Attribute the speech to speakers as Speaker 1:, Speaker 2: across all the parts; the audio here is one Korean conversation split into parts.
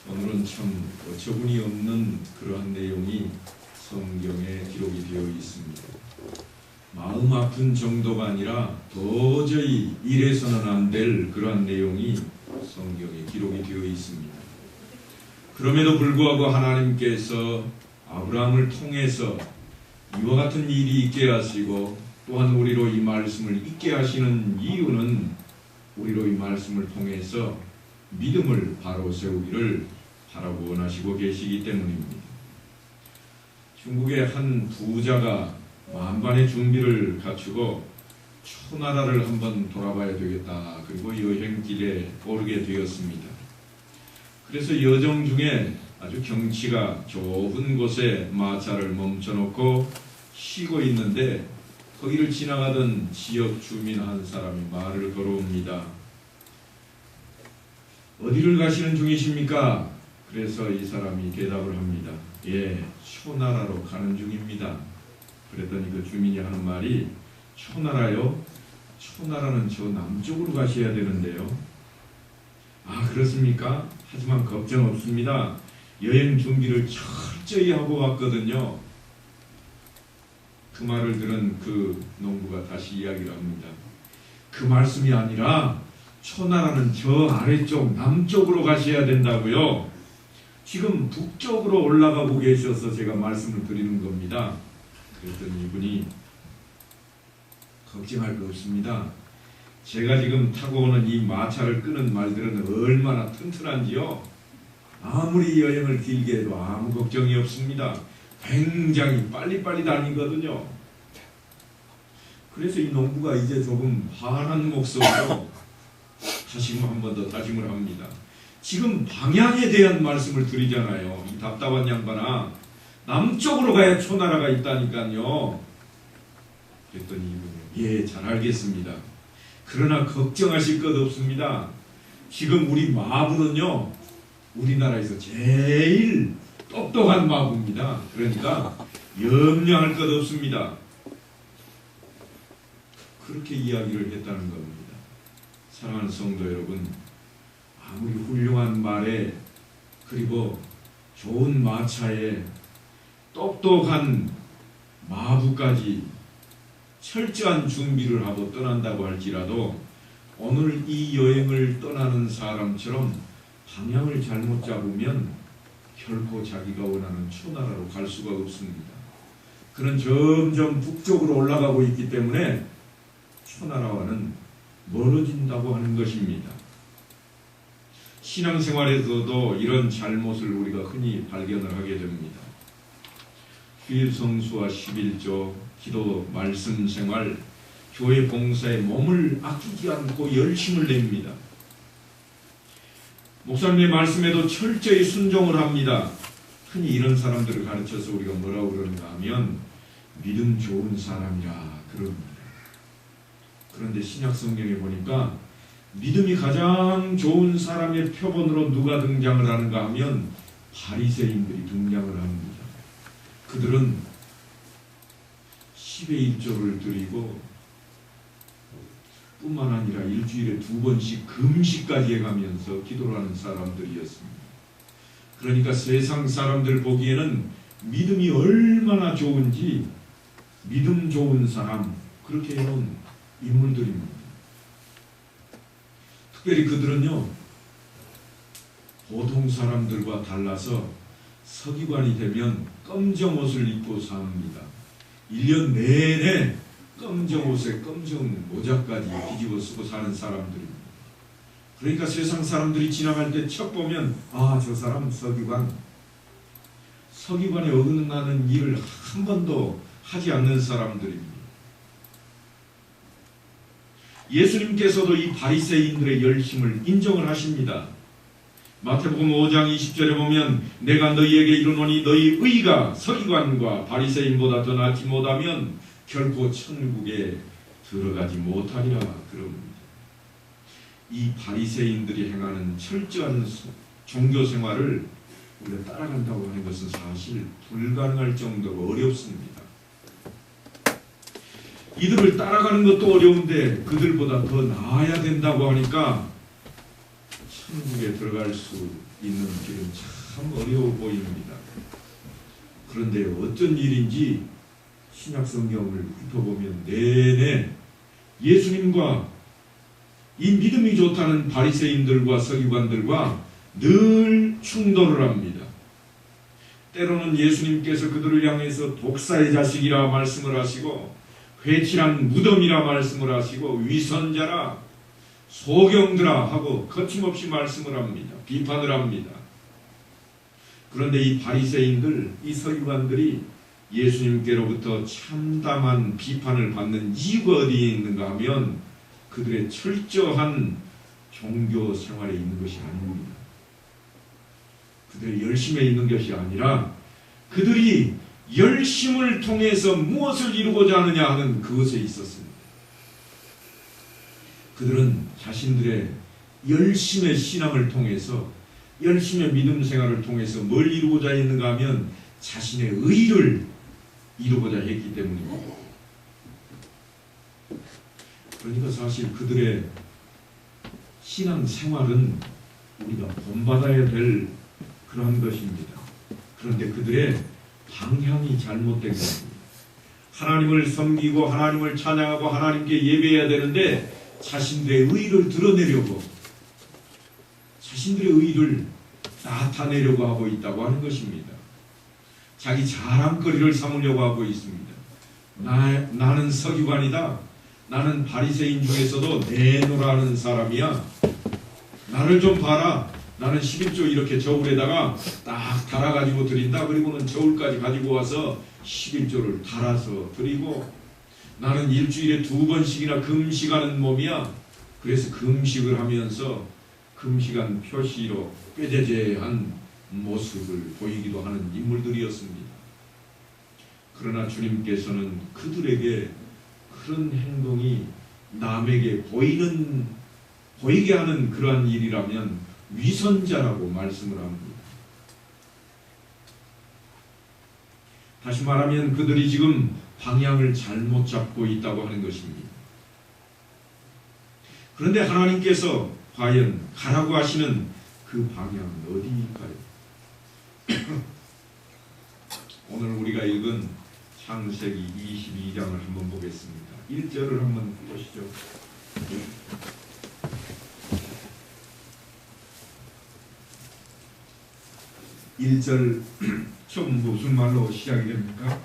Speaker 1: 오늘은 참 어처구니 없는 그러한 내용이 성경에 기록이 되어 있습니다. 마음 아픈 정도가 아니라 도저히 이래서는 안 될 그러한 내용이 성경에 기록이 되어 있습니다. 그럼에도 불구하고 하나님께서 아브라함을 통해서 이와 같은 일이 있게 하시고 또한 우리로 이 말씀을 있게 하시는 이유는 우리로 이 말씀을 통해서 믿음을 바로 세우기를 바라고 원하시고 계시기 때문입니다. 중국의 한 부자가 만반의 준비를 갖추고 초나라를 한번 돌아봐야 되겠다. 그리고 여행길에 오르게 되었습니다. 그래서 여정 중에 아주 경치가 좁은 곳에 마차를 멈춰놓고 쉬고 있는데 거기를 지나가던 지역 주민 한 사람이 말을 걸어옵니다. 어디를 가시는 중이십니까? 그래서 이 사람이 대답을 합니다. 예, 초나라로 가는 중입니다. 그랬더니 그 주민이 하는 말이 초나라요? 초나라는 저 남쪽으로 가셔야 되는데요. 아, 그렇습니까? 하지만 걱정 없습니다. 여행 준비를 철저히 하고 왔거든요. 그 말을 들은 그 농부가 다시 이야기를 합니다. 그 말씀이 아니라 초나라는 저 아래쪽 남쪽으로 가셔야 된다고요. 지금 북쪽으로 올라가고 계셔서 제가 말씀을 드리는 겁니다. 그랬더니 이분이 걱정할 거 없습니다. 제가 지금 타고 오는 이 마차를 끄는 말들은 얼마나 튼튼한지요. 아무리 여행을 길게 해도 아무 걱정이 없습니다. 굉장히 빨리빨리 다니거든요. 그래서 이 농부가 이제 조금 화난 목소리로 다시 한 번 더 다짐을 합니다. 지금 방향에 대한 말씀을 드리잖아요. 이 답답한 양반아, 남쪽으로 가야 초나라가 있다니까요. 그랬더니 예, 잘 알겠습니다. 그러나 걱정하실 것 없습니다. 지금 우리 마부는요, 우리나라에서 제일 똑똑한 마부입니다. 그러니까 염려할 것 없습니다. 그렇게 이야기를 했다는 겁니다. 사랑하는 성도 여러분, 아무리 훌륭한 말에 그리고 좋은 마차에 똑똑한 마부까지 철저한 준비를 하고 떠난다고 할지라도 오늘 이 여행을 떠나는 사람처럼 방향을 잘못 잡으면 결코 자기가 원하는 초나라로 갈 수가 없습니다. 그는 점점 북쪽으로 올라가고 있기 때문에 초나라와는 멀어진다고 하는 것입니다. 신앙생활에서도 이런 잘못을 우리가 흔히 발견을 하게 됩니다. 주일 성수와 11조, 기도 말씀 생활, 교회 봉사에 몸을 아끼지 않고 열심을 냅니다. 목사님의 말씀에도 철저히 순종을 합니다. 흔히 이런 사람들을 가르쳐서 우리가 뭐라고 그러는가 하면 믿음 좋은 사람이라 그럽니다. 그런데 신약 성경에 보니까 믿음이 가장 좋은 사람의 표본으로 누가 등장을 하는가 하면 바리새인들이 등장을 합니다. 그들은 10의 1조를 드리고 뿐만 아니라 일주일에 2번씩 금식까지 해가면서 기도를 하는 사람들이었습니다. 그러니까 세상 사람들 보기에는 믿음이 얼마나 좋은지 믿음 좋은 사람, 그렇게 해놓은 인물들입니다. 특별히 그들은요, 보통 사람들과 달라서 서기관이 되면 검정 옷을 입고 삽니다. 1년 내내 검정 옷에 검정 모자까지 뒤집어 쓰고 사는 사람들입니다. 그러니까 세상 사람들이 지나갈 때 첫 보면 아, 저 사람 서기관에 어긋나는 일을 한 번도 하지 않는 사람들입니다. 예수님께서도 이 바리새인들의 열심을 인정을 하십니다. 마태복음 5장 20절에 보면 내가 너희에게 이르노니 너희 의가 서기관과 바리새인보다 더 낫지 못하면 결코 천국에 들어가지 못하리라 그럽니다. 이 바리새인들이 행하는 철저한 종교생활을 우리가 따라간다고 하는 것은 사실 불가능할 정도로 어렵습니다. 이들을 따라가는 것도 어려운데 그들보다 더 나아야 된다고 하니까 천국에 들어갈 수 있는 길은 참 어려워 보입니다. 그런데 어쩐 일인지 신약 성경을 훑어보면 내내 예수님과 이 믿음이 좋다는 바리새인들과 서기관들과 늘 충돌을 합니다. 때로는 예수님께서 그들을 향해서 독사의 자식이라 말씀을 하시고 회칠한 무덤이라 말씀을 하시고 위선자라 소경들아 하고 거침없이 말씀을 합니다. 비판을 합니다. 그런데 이 바리새인들, 이 서기관들이 예수님께로부터 참담한 비판을 받는 이유가 어디에 있는가 하면 그들의 철저한 종교 생활에 있는 것이 아닙니다. 그들의 열심에 있는 것이 아니라 그들이 열심을 통해서 무엇을 이루고자 하느냐 하는 그것에 있었습니다. 그들은 자신들의 열심의 신앙을 통해서 열심의 믿음 생활을 통해서 뭘 이루고자 했는가 하면 자신의 의를 이루고자 했기 때문입니다. 그러니까 사실 그들의 신앙 생활은 우리가 본받아야 될 그런 것입니다. 그런데 그들의 방향이 잘못된 것입니다. 하나님을 섬기고 하나님을 찬양하고 하나님께 예배해야 되는데 자신들의 의를 드러내려고 자신들의 의를 나타내려고 하고 있다고 하는 것입니다. 자기 자랑거리를 삼으려고 하고 있습니다. 나는 서기관이다. 나는 바리새인 중에서도 내노라는 사람이야. 나를 좀 봐라. 나는 11조 이렇게 저울에다가 딱 달아가지고 드린다. 그리고는 저울까지 가지고 와서 11조를 달아서 드리고 나는 일주일에 2번씩이나 금식하는 몸이야. 그래서 금식을 하면서 금식한 표시로 꾀죄죄한 모습을 보이기도 하는 인물들이었습니다. 그러나 주님께서는 그들에게 그런 행동이 남에게 보이게 하는 그러한 일이라면 위선자라고 말씀을 합니다. 다시 말하면 그들이 지금 방향을 잘못 잡고 있다고 하는 것입니다. 그런데 하나님께서 과연 가라고 하시는 그 방향은 어디일까요? 오늘 우리가 읽은 창세기 22장을 한번 보겠습니다. 1절을 한번 보시죠. 1절 처음 무슨 말로 시작이 됩니까?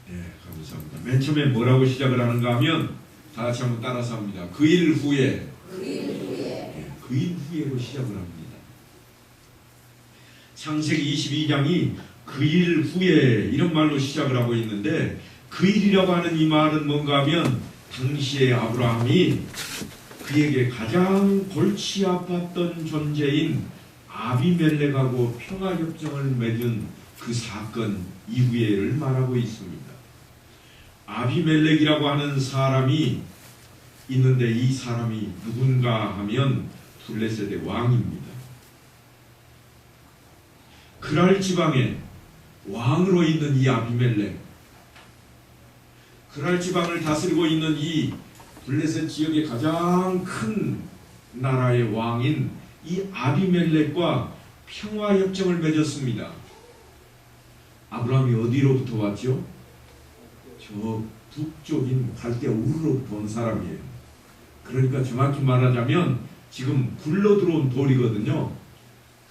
Speaker 1: 네, 감사합니다. 맨 처음에 뭐라고 시작을 하는가 하면 다 같이 한번 따라서 합니다. 그 일 후에 네, 그 일 후에로 시작을 합니다. 창세기 22장이 그 일 후에 이런 말로 시작을 하고 있는데 그 일이라고 하는 이 말은 뭔가 하면 당시에 아브라함이 그에게 가장 골치 아팠던 존재인 아비멜렉하고 평화협정을 맺은 그 사건 이후에를 말하고 있습니다. 아비멜렉이라고 하는 사람이 있는데 이 사람이 누군가 하면 블레셋의 왕입니다. 그랄 지방에 왕으로 있는 이 아비멜렉, 그랄 지방을 다스리고 있는 이 블레셋 지역의 가장 큰 나라의 왕인 이 아비멜렉과 평화협정을 맺었습니다. 아브라함이 어디로부터 왔죠? 저 북쪽인 갈대아 우르로부터 온 사람이에요. 그러니까 정확히 말하자면 지금 굴러들어온 돌이거든요.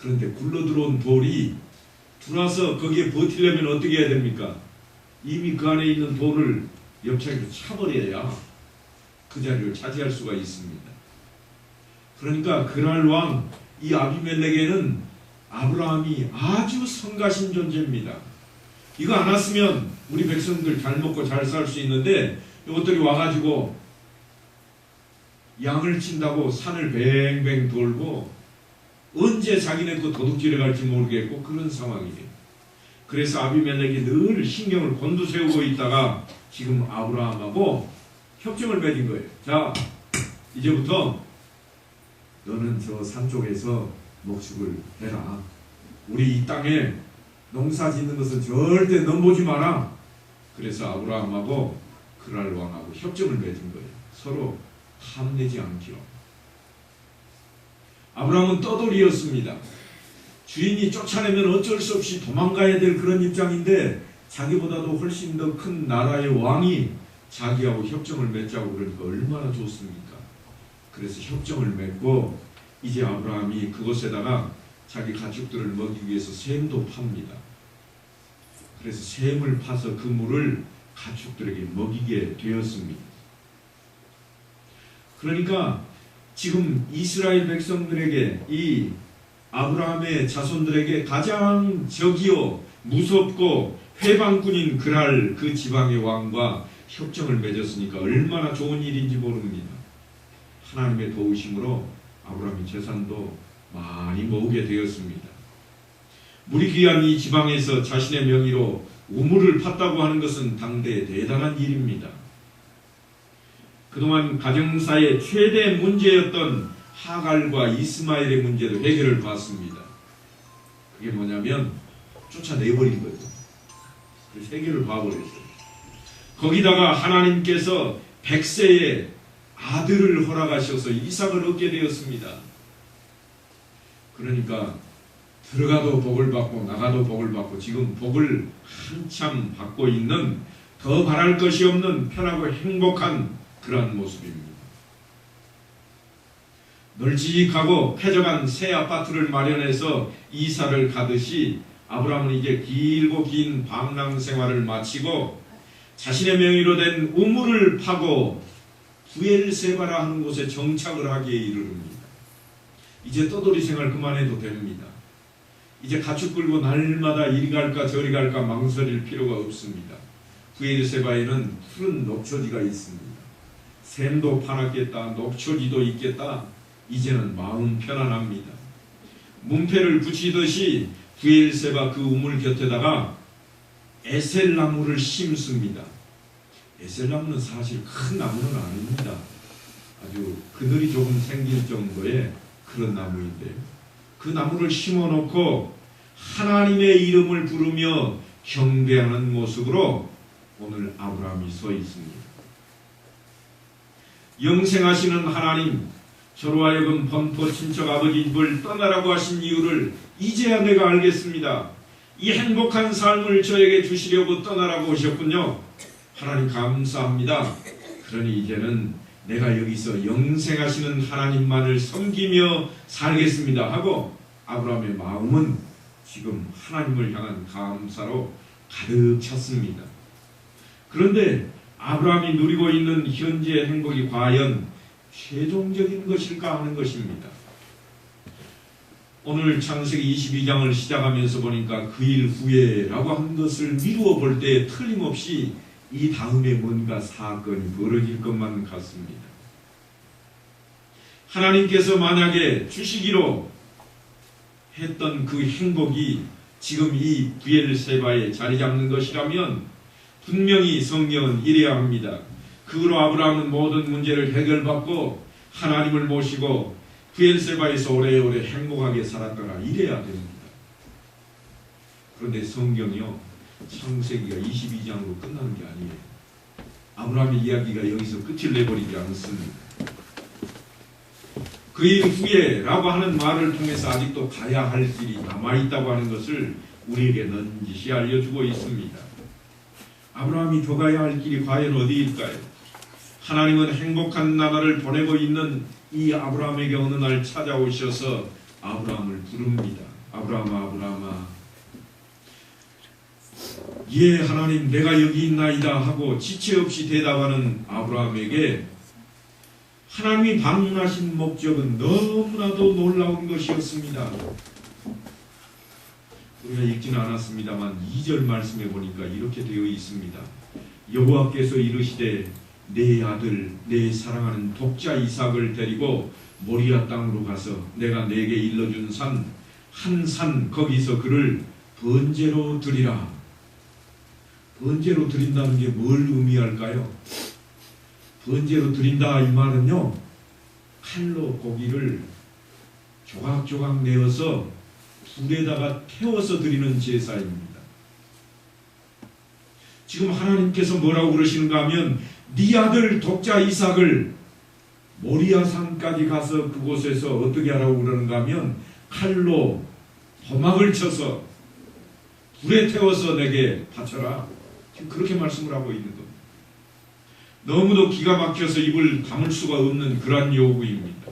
Speaker 1: 그런데 굴러들어온 돌이 들어와서 거기에 버티려면 어떻게 해야 됩니까? 이미 그 안에 있는 돌을 옆차기로 차버려야 그 자리를 차지할 수가 있습니다. 그러니까 그날 왕 이 아비멜렉에는 아브라함이 아주 성가신 존재입니다. 이거 안 왔으면 우리 백성들 잘 먹고 잘 살 수 있는데 이것들이 와가지고 양을 친다고 산을 뱅뱅 돌고 언제 자기네 거 도둑질해 갈지 모르겠고 그런 상황이에요. 그래서 아비멜렉이 늘 신경을 곤두세우고 있다가 지금 아브라함하고 협정을 맺은 거예요. 자, 이제부터 너는 저 산 쪽에서 목축을 해라. 우리 이 땅에 농사 짓는 것은 절대 넘보지 마라. 그래서 아브라함하고 그랄 왕하고 협정을 맺은 거예요. 서로 탐내지 않기로. 아브라함은 떠돌이였습니다. 주인이 쫓아내면 어쩔 수 없이 도망가야 될 그런 입장인데 자기보다도 훨씬 더 큰 나라의 왕이 자기하고 협정을 맺자고 그러니까 얼마나 좋습니까? 그래서 협정을 맺고 이제 아브라함이 그곳에다가 자기 가축들을 먹이기 위해서 샘도 팝니다. 그래서 샘을 파서 그 물을 가축들에게 먹이게 되었습니다. 그러니까 지금 이스라엘 백성들에게 이 아브라함의 자손들에게 가장 적이요 무섭고 회방꾼인 그랄 그 지방의 왕과 협정을 맺었으니까 얼마나 좋은 일인지 모릅니다. 하나님의 도우심으로 아브라함의 재산도 많이 모으게 되었습니다. 물이 귀한 이 지방에서 자신의 명의로 우물을 팠다고 하는 것은 당대의 대단한 일입니다. 그동안 가정사의 최대 문제였던 하갈과 이스마엘의 문제도 해결을 봤습니다. 그게 뭐냐면 쫓아내버린 거예요. 그래서 해결을 봐버렸어요. 거기다가 하나님께서 100세에 아들을 허락하셔서 이삭을 얻게 되었습니다. 그러니까 들어가도 복을 받고 나가도 복을 받고 지금 복을 한참 받고 있는 더 바랄 것이 없는 편하고 행복한 그러한 모습입니다. 널찍하고 쾌적한 새 아파트를 마련해서 이사를 가듯이 아브라함은 이제 길고 긴 방랑 생활을 마치고 자신의 명의로 된 우물을 파고 부엘세바라 하는 곳에 정착을 하기에 이르릅니다. 이제 떠돌이 생활 그만해도 됩니다. 이제 가축 끌고 날마다 이리 갈까 저리 갈까 망설일 필요가 없습니다. 부엘세바에는 푸른 녹초지가 있습니다. 샘도 파놨겠다, 녹초지도 있겠다. 이제는 마음 편안합니다. 문패를 붙이듯이 부엘세바 그 우물 곁에다가 에셀나무를 심습니다. 에셀나무는 사실 큰 나무는 아닙니다. 아주 그늘이 조금 생길 정도의 그런 나무인데요. 그 나무를 심어놓고 하나님의 이름을 부르며 경배하는 모습으로 오늘 아브라함이 서 있습니다. 영생하시는 하나님, 저로 하여금 범토 친척 아버지 집을 떠나라고 하신 이유를 이제야 내가 알겠습니다. 이 행복한 삶을 저에게 주시려고 떠나라고 하셨군요. 하나님 감사합니다. 그러니 이제는 내가 여기서 영생하시는 하나님만을 섬기며 살겠습니다 하고 아브라함의 마음은 지금 하나님을 향한 감사로 가득 찼습니다. 그런데 아브라함이 누리고 있는 현재의 행복이 과연 최종적인 것일까 하는 것입니다. 오늘 창세기 22장을 시작하면서 보니까 그 일 후에라고 한 것을 미루어 볼 때 틀림없이 이 다음에 뭔가 사건이 벌어질 것만 같습니다. 하나님께서 만약에 주시기로 했던 그 행복이 지금 이 부엘세바에 자리 잡는 것이라면 분명히 성경은 이래야 합니다. 그로 아브라함은 모든 문제를 해결받고 하나님을 모시고 부엘세바에서 오래오래 행복하게 살았더라 이래야 됩니다. 그런데 성경이요 창세기가 22장으로 끝나는 게 아니에요. 아브라함의 이야기가 여기서 끝을 내버리지 않습니다. 그 일 후에 라고 하는 말을 통해서 아직도 가야 할 길이 남아있다고 하는 것을 우리에게 넌지시 알려주고 있습니다. 아브라함이 더 가야 할 길이 과연 어디일까요? 하나님은 행복한 나라를 보내고 있는 이 아브라함에게 어느 날 찾아오셔서 아브라함을 부릅니다. 아브라함아 아브라함아, 예 하나님 내가 여기 있나이다 하고 지체 없이 대답하는 아브라함에게 하나님이 방문하신 목적은 너무나도 놀라운 것이었습니다. 우리가 읽지는 않았습니다만 2절 말씀에 보니까 이렇게 되어 있습니다. 여호와께서 이르시되 내 아들 내 사랑하는 독자 이삭을 데리고 모리아 땅으로 가서 내가 내게 일러준 산 한 산 거기서 그를 번제로 드리라. 번제로 드린다는 게 뭘 의미할까요? 번제로 드린다 이 말은요 칼로 고기를 조각조각 내어서 불에다가 태워서 드리는 제사입니다. 지금 하나님께서 뭐라고 그러시는가 하면 네 아들 독자 이삭을 모리아 산까지 가서 그곳에서 어떻게 하라고 그러는가 하면 칼로 도막을 쳐서 불에 태워서 내게 바쳐라. 지금 그렇게 말씀을 하고 있는 겁니다. 너무도 기가 막혀서 입을 다물 수가 없는 그러한 요구입니다.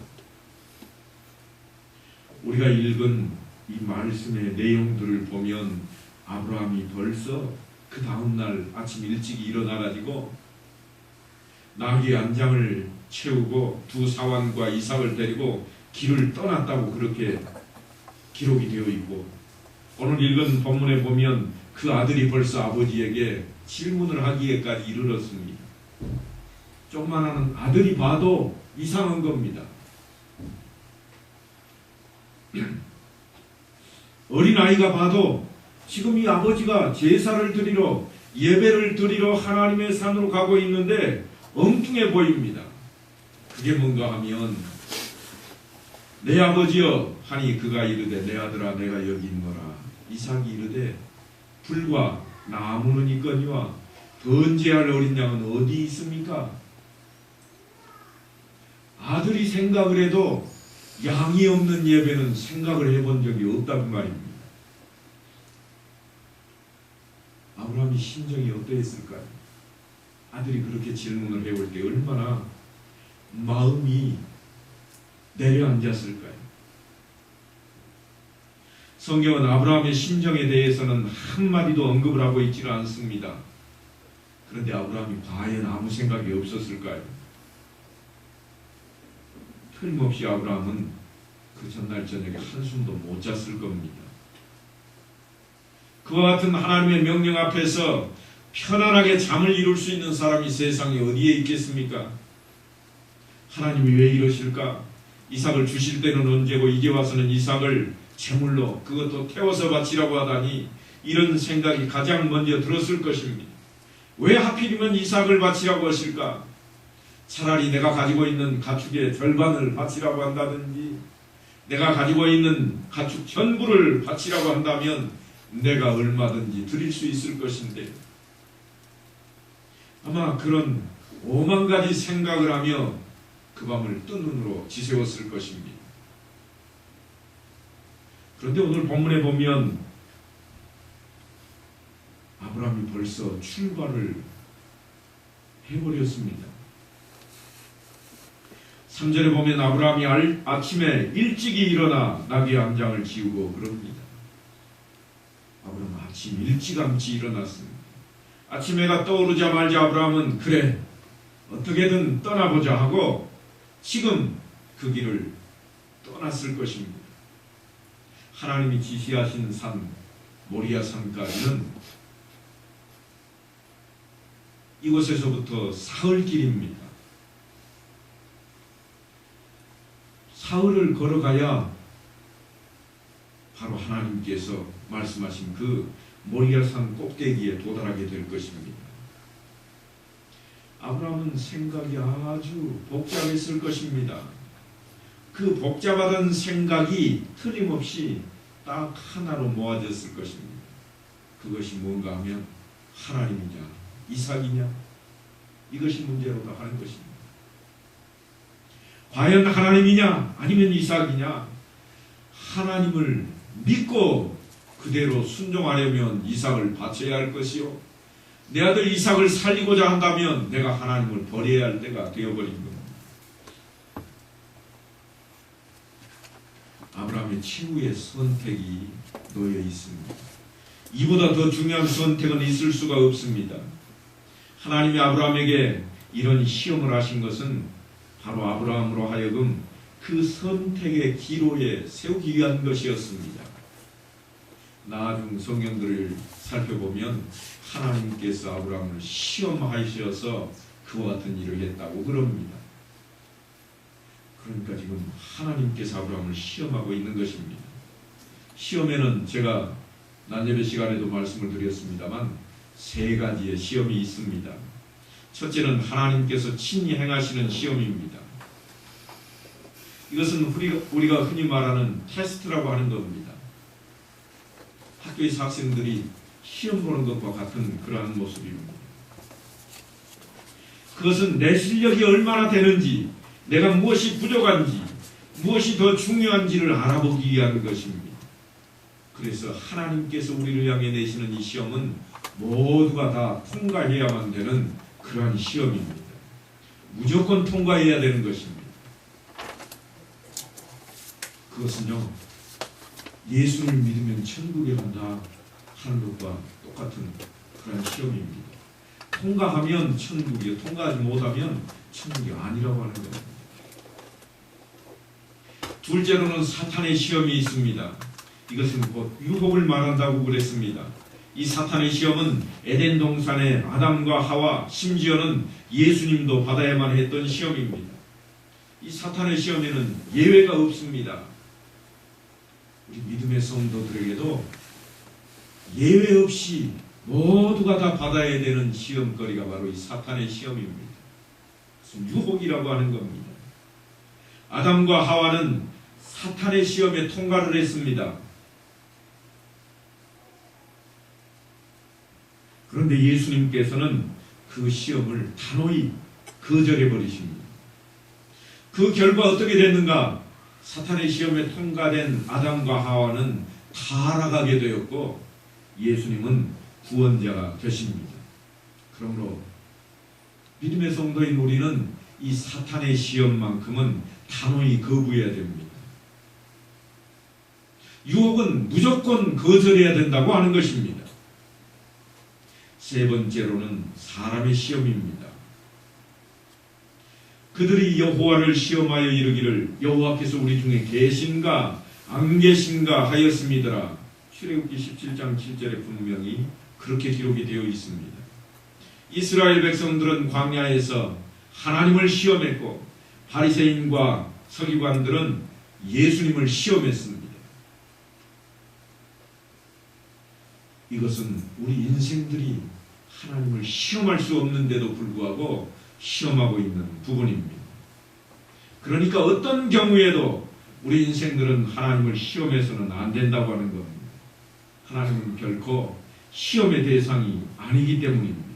Speaker 1: 우리가 읽은 이 말씀의 내용들을 보면 아브라함이 벌써 그 다음날 아침 일찍 일어나가지고 나귀 안장을 채우고 두 사환과 이삭을 데리고 길을 떠났다고 그렇게 기록이 되어 있고, 오늘 읽은 본문에 보면 그 아들이 벌써 아버지에게 질문을 하기에까지 이르렀습니다. 조그만한 아들이 봐도 이상한 겁니다. 어린아이가 봐도 지금 이 아버지가 제사를 드리러 예배를 드리러 하나님의 산으로 가고 있는데 엉뚱해 보입니다. 그게 뭔가 하면 내 아버지여 하니 그가 이르되 내 아들아 내가 여기 있노라. 이삭이 이르되 불과 나무는 있거니와 번제할 어린 양은 어디 있습니까? 아들이 생각을 해도 양이 없는 예배는 생각을 해본 적이 없다는 말입니다. 아브라함이 심정이 어떠했을까요? 아들이 그렇게 질문을 해올 때 얼마나 마음이 내려앉았을까요? 성경은 아브라함의 심정에 대해서는 한마디도 언급을 하고 있지는 않습니다. 그런데 아브라함이 과연 아무 생각이 없었을까요? 틀림없이 아브라함은 그 전날 저녁에 한숨도 못 잤을 겁니다. 그와 같은 하나님의 명령 앞에서 편안하게 잠을 이룰 수 있는 사람이 세상에 어디에 있겠습니까? 하나님이 왜 이러실까? 이삭을 주실 때는 언제고 이제 와서는 이삭을 제물로 그것도 태워서 바치라고 하다니, 이런 생각이 가장 먼저 들었을 것입니다. 왜 하필이면 이삭을 바치라고 하실까? 차라리 내가 가지고 있는 가축의 절반을 바치라고 한다든지 내가 가지고 있는 가축 전부를 바치라고 한다면 내가 얼마든지 드릴 수 있을 것인데, 아마 그런 오만 가지 생각을 하며 그 밤을 뜬 눈으로 지새웠을 것입니다. 그런데 오늘 본문에 보면 아브라함이 벌써 출발을 해버렸습니다. 3절에 보면 아브라함이 아침에 일찍이 일어나 나귀 안장을 지우고 그럽니다. 아브라함은 아침 일찌감치 일어났습니다. 아침 해가 떠오르자마자 아브라함은 그래 어떻게든 떠나보자 하고 지금 그 길을 떠났을 것입니다. 하나님이 지시하신 산 모리아 산까지는 이곳에서부터 사흘길입니다. 사흘을 걸어가야 바로 하나님께서 말씀하신 그 모리아산 꼭대기에 도달하게 될 것입니다. 아브라함은 생각이 아주 복잡했을 것입니다. 그 복잡하던 생각이 틀림없이 딱 하나로 모아졌을 것입니다. 그것이 뭔가 하면 하나님이냐 이삭이냐, 이것이 문제로다 하는 것입니다. 과연 하나님이냐 아니면 이삭이냐? 하나님을 믿고 그대로 순종하려면 이삭을 바쳐야 할 것이요, 내 아들 이삭을 살리고자 한다면 내가 하나님을 버려야 할 때가 되어버린 겁니다. 아브라함의 최후의 선택이 놓여 있습니다. 이보다 더 중요한 선택은 있을 수가 없습니다. 하나님이 아브라함에게 이런 시험을 하신 것은 바로 아브라함으로 하여금 그 선택의 기로에 세우기 위한 것이었습니다. 나중 성경들을 살펴보면 하나님께서 아브라함을 시험하셔서 그와 같은 일을 했다고 그럽니다. 그러니까 지금 하나님께서 아브라함을 시험하고 있는 것입니다. 시험에는 제가 낮예배 시간에도 말씀을 드렸습니다만 세 가지의 시험이 있습니다. 첫째는 하나님께서 친히 행하시는 시험입니다. 이것은 우리가 흔히 말하는 테스트라고 하는 겁니다. 학교에서 학생들이 시험 보는 것과 같은 그러한 모습입니다. 그것은 내 실력이 얼마나 되는지, 내가 무엇이 부족한지, 무엇이 더 중요한지를 알아보기 위한 것입니다. 그래서 하나님께서 우리를 향해 내시는 이 시험은 모두가 다 통과해야만 되는 그러한 시험입니다. 무조건 통과해야 되는 것입니다. 그것은요, 예수를 믿으면 천국에 간다 하는 것과 똑같은 그런 시험입니다. 통과하면 천국이요, 통과하지 못하면 천국이 아니라고 하는 겁니다. 둘째로는 사탄의 시험이 있습니다. 이것은 곧 유혹을 말한다고 그랬습니다. 이 사탄의 시험은 에덴 동산의 아담과 하와, 심지어는 예수님도 받아야만 했던 시험입니다. 이 사탄의 시험에는 예외가 없습니다. 우리 믿음의 성도들에게도 예외 없이 모두가 다 받아야 되는 시험거리가 바로 이 사탄의 시험입니다. 무슨 유혹이라고 하는 겁니다. 아담과 하와는 사탄의 시험에 통과를 했습니다. 그런데 예수님께서는 그 시험을 단호히 거절해 버리십니다. 그 결과 어떻게 됐는가? 사탄의 시험에 통과된 아담과 하와는 타락하게 되었고 예수님은 구원자가 되십니다. 그러므로 믿음의 성도인 우리는 이 사탄의 시험만큼은 단호히 거부해야 됩니다. 유혹은 무조건 거절해야 된다고 하는 것입니다. 세 번째로는 사람의 시험입니다. 그들이 여호와를 시험하여 이르기를 여호와께서 우리 중에 계신가 안 계신가 하였음이더라. 출애굽기 17장 7절에 분명히 그렇게 기록이 되어 있습니다. 이스라엘 백성들은 광야에서 하나님을 시험했고 바리새인과 서기관들은 예수님을 시험했습니다. 이것은 우리 인생들이 하나님을 시험할 수 없는데도 불구하고 시험하고 있는 부분입니다. 그러니까 어떤 경우에도 우리 인생들은 하나님을 시험해서는 안 된다고 하는 겁니다. 하나님은 결코 시험의 대상이 아니기 때문입니다.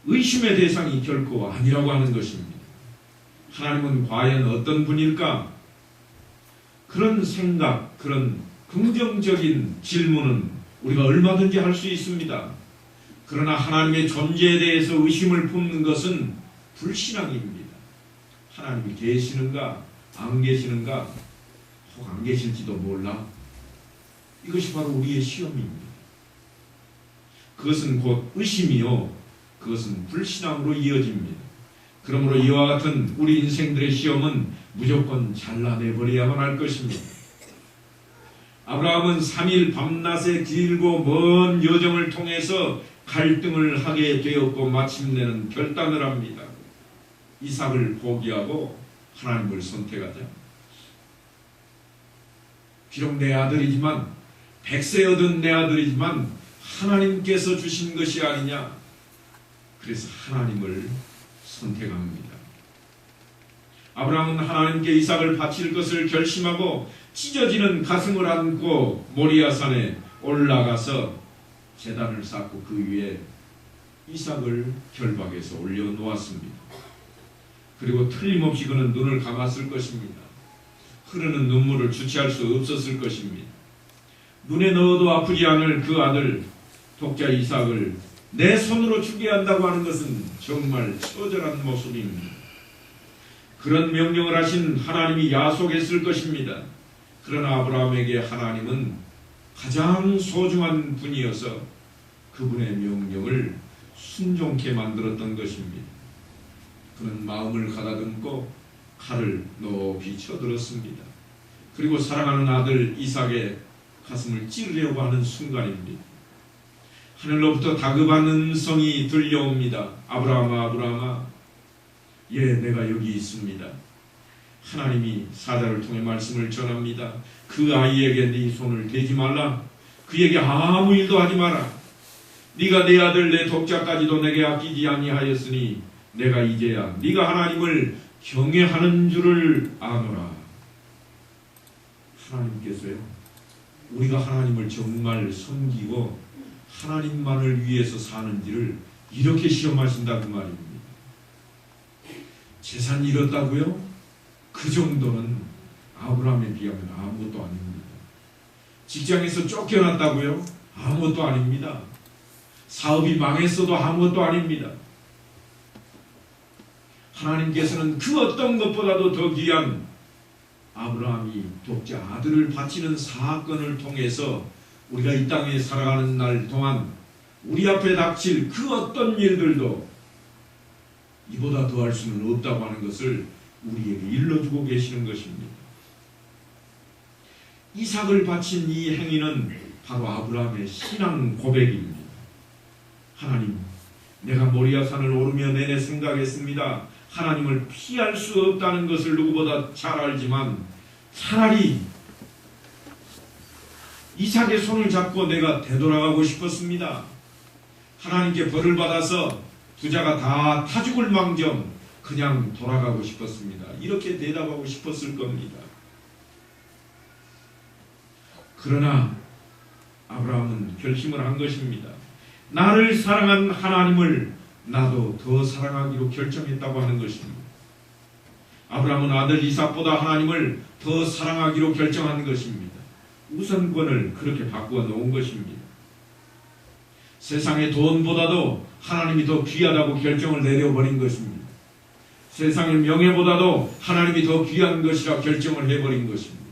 Speaker 1: 의심의 대상이 결코 아니라고 하는 것입니다. 하나님은 과연 어떤 분일까? 그런 생각, 그런 긍정적인 질문은 우리가 얼마든지 할 수 있습니다. 그러나 하나님의 존재에 대해서 의심을 품는 것은 불신앙입니다. 하나님이 계시는가 안 계시는가 혹 안 계실지도 몰라. 이것이 바로 우리의 시험입니다. 그것은 곧 의심이요, 그것은 불신앙으로 이어집니다. 그러므로 이와 같은 우리 인생들의 시험은 무조건 잘라내버려야만 할 것입니다. 아브라함은 3일 밤낮의 길고 먼 여정을 통해서 갈등을 하게 되었고 마침내는 결단을 합니다. 이삭을 포기하고 하나님을 선택하자. 비록 내 아들이지만 100세 얻은 내 아들이지만 하나님께서 주신 것이 아니냐. 그래서 하나님을 선택합니다. 아브라함은 하나님께 이삭을 바칠 것을 결심하고 찢어지는 가슴을 안고 모리아산에 올라가서 제단을 쌓고 그 위에 이삭을 결박해서 올려놓았습니다. 그리고 틀림없이 그는 눈을 감았을 것입니다. 흐르는 눈물을 주체할 수 없었을 것입니다. 눈에 넣어도 아프지 않을 그 아들 독자 이삭을 내 손으로 죽게 한다고 하는 것은 정말 처절한 모습입니다. 그런 명령을 하신 하나님이 야속했을 것입니다. 그러나 아브라함에게 하나님은 가장 소중한 분이어서 그분의 명령을 순종케 만들었던 것입니다. 그는 마음을 가다듬고 칼을 높이 쳐들었습니다. 그리고 사랑하는 아들 이삭의 가슴을 찌르려고 하는 순간입니다. 하늘로부터 다급한 음성이 들려옵니다. 아브라함아, 아브라함아, 예, 내가 여기 있습니다. 하나님이 사자를 통해 말씀을 전합니다. 그 아이에게 네 손을 대지 말라. 그에게 아무 일도 하지 마라. 네가 내 아들 내 독자까지도 내게 아끼지 아니하였으니 내가 이제야 네가 하나님을 경외하는 줄을 아노라. 하나님께서요, 우리가 하나님을 정말 섬기고 하나님만을 위해서 사는지를 이렇게 시험하신다 그 말입니다. 재산 잃었다고요? 그 정도는 아브라함에 비하면 아무것도 아닙니다. 직장에서 쫓겨났다고요? 아무것도 아닙니다. 사업이 망했어도 아무것도 아닙니다. 하나님께서는 그 어떤 것보다도 더 귀한 아브라함이 독자 아들을 바치는 사건을 통해서 우리가 이 땅에 살아가는 날 동안 우리 앞에 닥칠 그 어떤 일들도 이보다 더할 수는 없다고 하는 것을 우리에게 일러주고 계시는 것입니다. 이삭을 바친 이 행위는 바로 아브라함의 신앙 고백입니다. 하나님, 내가 모리아산을 오르며 내내 생각했습니다. 하나님을 피할 수 없다는 것을 누구보다 잘 알지만 차라리 이삭의 손을 잡고 내가 되돌아가고 싶었습니다. 하나님께 벌을 받아서 부자가 다 타죽을 망정 그냥 돌아가고 싶었습니다. 이렇게 대답하고 싶었을 겁니다. 그러나 아브라함은 결심을 한 것입니다. 나를 사랑한 하나님을 나도 더 사랑하기로 결정했다고 하는 것입니다. 아브라함은 아들 이삭보다 하나님을 더 사랑하기로 결정한 것입니다. 우선권을 그렇게 바꾸어 놓은 것입니다. 세상의 돈보다도 하나님이 더 귀하다고 결정을 내려버린 것입니다. 세상의 명예보다도 하나님이 더 귀한 것이라 결정을 해버린 것입니다.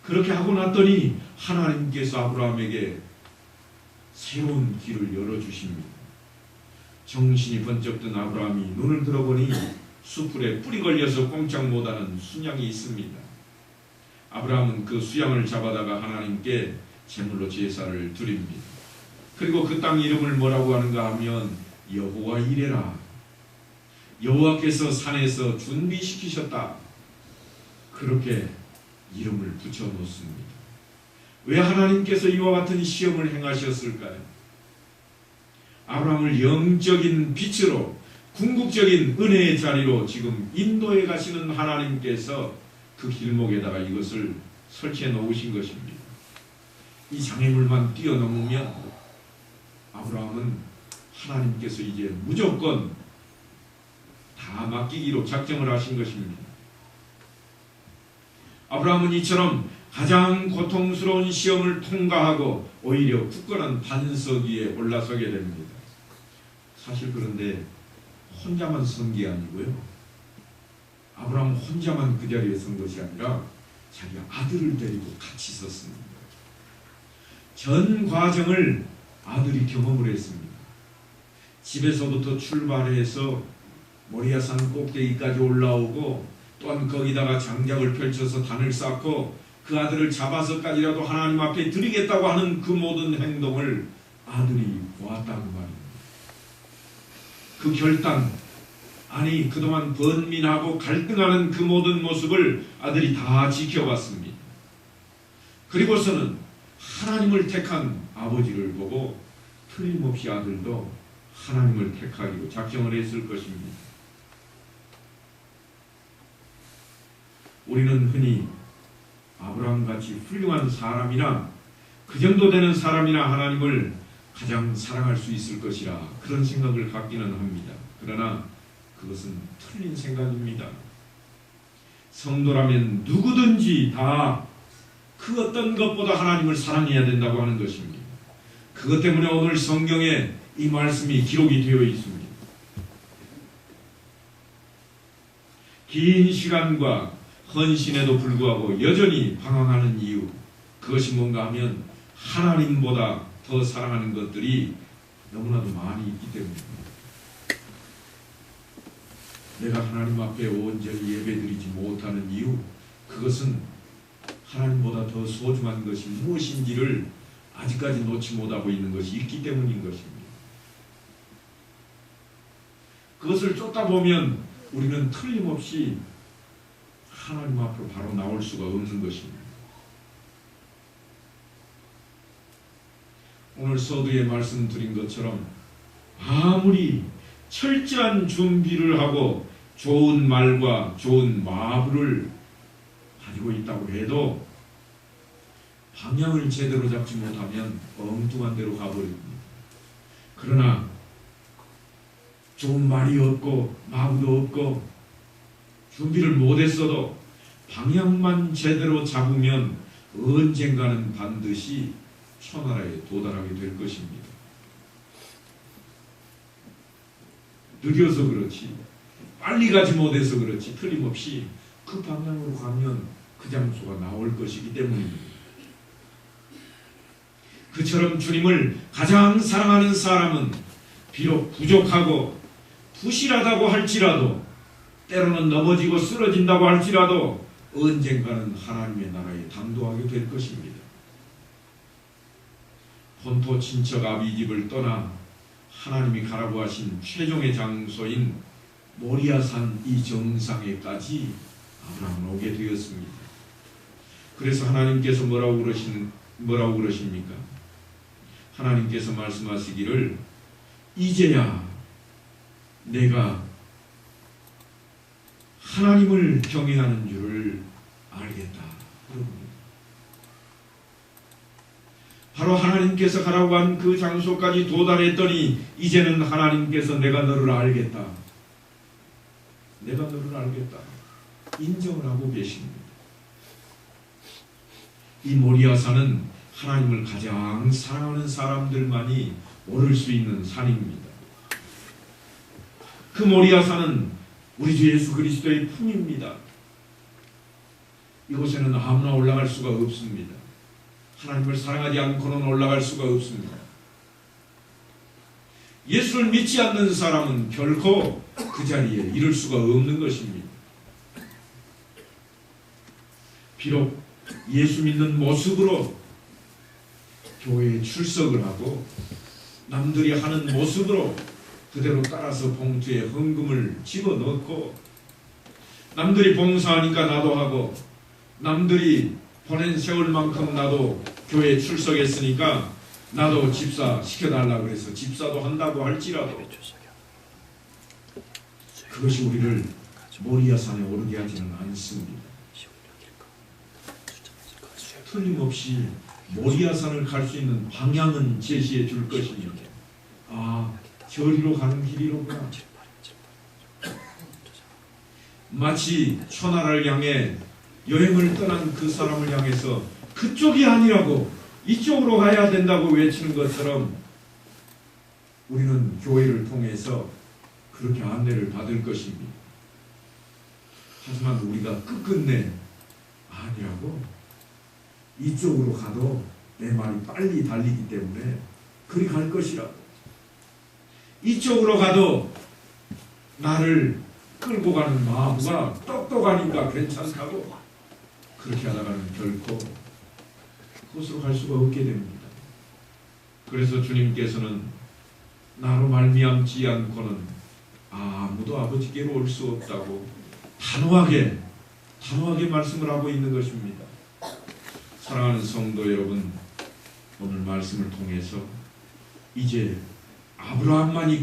Speaker 1: 그렇게 하고 났더니 하나님께서 아브라함에게 새로운 길을 열어주십니다. 정신이 번쩍 든 아브라함이 눈을 들어보니 수풀에 뿔이 걸려서 꼼짝 못하는 순양이 있습니다. 아브라함은 그 수양을 잡아다가 하나님께 제물로 제사를 드립니다. 그리고 그 땅 이름을 뭐라고 하는가 하면 여호와 이레라, 여호와께서 산에서 준비시키셨다, 그렇게 이름을 붙여 놓습니다. 왜 하나님께서 이와 같은 시험을 행하셨을까요? 아브라함을 영적인 빛으로, 궁극적인 은혜의 자리로 지금 인도해 가시는 하나님께서 그 길목에다가 이것을 설치해 놓으신 것입니다. 이 장애물만 뛰어넘으면 아브라함은 하나님께서 이제 무조건 다 맡기기로 작정을 하신 것입니다. 아브라함은 이처럼 가장 고통스러운 시험을 통과하고 오히려 굳건한 반석 위에 올라서게 됩니다. 사실 그런데 혼자만 선 게 아니고요, 아브라함 혼자만 그 자리에 선 것이 아니라 자기 아들을 데리고 같이 섰습니다. 전 과정을 아들이 경험을 했습니다. 집에서부터 출발해서 모리아산 꼭대기까지 올라오고, 또한 거기다가 장작을 펼쳐서 단을 쌓고 그 아들을 잡아서까지라도 하나님 앞에 드리겠다고 하는 그 모든 행동을 아들이 보았다는 말입니다. 그 결단, 아니 그동안 번민하고 갈등하는 그 모든 모습을 아들이 다 지켜봤습니다. 그리고서는 하나님을 택한 아버지를 보고 틀림없이 아들도 하나님을 택하기로 작정을 했을 것입니다. 우리는 흔히 아브라함같이 훌륭한 사람이나 그 정도 되는 사람이나 하나님을 가장 사랑할 수 있을 것이라 그런 생각을 갖기는 합니다. 그러나 그것은 틀린 생각입니다. 성도라면 누구든지 다 그 어떤 것보다 하나님을 사랑해야 된다고 하는 것입니다. 그것 때문에 오늘 성경에 이 말씀이 기록이 되어 있습니다. 긴 시간과 헌신에도 불구하고 여전히 방황하는 이유, 그것이 뭔가 하면 하나님보다 더 사랑하는 것들이 너무나도 많이 있기 때문입니다. 내가 하나님 앞에 온전히 예배드리지 못하는 이유, 그것은 하나님보다 더 소중한 것이 무엇인지를 아직까지 놓지 못하고 있는 것이 있기 때문인 것입니다. 그것을 쫓다 보면 우리는 틀림없이 하나님 앞으로 바로 나올 수가 없는 것입니다. 오늘 서두에 말씀드린 것처럼 아무리 철저한 준비를 하고 좋은 말과 좋은 마부를 가지고 있다고 해도 방향을 제대로 잡지 못하면 엉뚱한 데로 가버립니다. 그러나 좋은 말이 없고 마음도 없고 준비를 못했어도 방향만 제대로 잡으면 언젠가는 반드시 천하라에 도달하게 될 것입니다. 늦어서 그렇지, 빨리 가지 못해서 그렇지, 틀림없이 그 방향으로 가면 그 장소가 나올 것이기 때문입니다. 그처럼 주님을 가장 사랑하는 사람은 비록 부족하고 부실하다고 할지라도, 때로는 넘어지고 쓰러진다고 할지라도 언젠가는 하나님의 나라에 당도하게 될 것입니다. 본토 친척 아비집을 떠나 하나님이 가라고 하신 최종의 장소인 모리아산 이 정상에까지 아브라함은 오게 되었습니다. 그래서 하나님께서 뭐라고 그러십니까? 하나님께서 말씀하시기를 이제야 내가 하나님을 경외하는 줄을 알겠다. 바로 하나님께서 가라고 한 그 장소까지 도달했더니 이제는 하나님께서 내가 너를 알겠다. 내가 너를 알겠다. 인정을 하고 계십니다. 이 모리아산은 하나님을 가장 사랑하는 사람들만이 오를 수 있는 산입니다. 그 모리아산은 우리 주 예수 그리스도의 품입니다. 이곳에는 아무나 올라갈 수가 없습니다. 하나님을 사랑하지 않고는 올라갈 수가 없습니다. 예수를 믿지 않는 사람은 결코 그 자리에 이를 수가 없는 것입니다. 비록 예수 믿는 모습으로 교회에 출석을 하고 남들이 하는 모습으로 그대로 따라서 봉투에 헌금을 집어넣고 남들이 봉사하니까 나도 하고 남들이 보낸 세월만큼 나도 교회에 출석했으니까 나도 집사 시켜달라고 해서 집사도 한다고 할지라도 그것이 우리를 모리아산에 오르게 하지는 않습니다. 틀림없이 모리아산을 갈 수 있는 방향은 제시해 줄 것입니다. 아, 저리로 가는 길이로구나. 마치 천하를 향해 여행을 떠난 그 사람을 향해서 그쪽이 아니라고 이쪽으로 가야 된다고 외치는 것처럼 우리는 교회를 통해서 그렇게 안내를 받을 것입니다. 하지만 우리가 끝끝내 아니라고 이쪽으로 가도 내 말이 빨리 달리기 때문에 그리 갈 것이라고, 이쪽으로 가도 나를 끌고 가는 마음과 똑똑하니까 괜찮다고 그렇게 하다가는 결코 그곳으로 갈 수가 없게 됩니다. 그래서 주님께서는 나로 말미암지 않고는 아무도 아버지께로 올 수 없다고 단호하게 말씀을 하고 있는 것입니다. 사랑하는 성도 여러분, 오늘 말씀을 통해서 이제 아브라함만이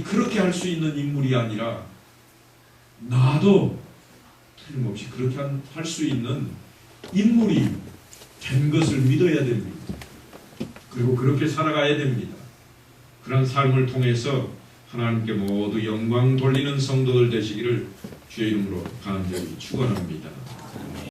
Speaker 1: 그렇게 할 수 있는 인물이 아니라 나도 틀림없이 그렇게 할 수 있는 인물이 된 것을 믿어야 됩니다. 그리고 그렇게 살아가야 됩니다. 그런 삶을 통해서 하나님께 모두 영광 돌리는 성도들 되시기를 주의 이름으로 간절히 축원합니다.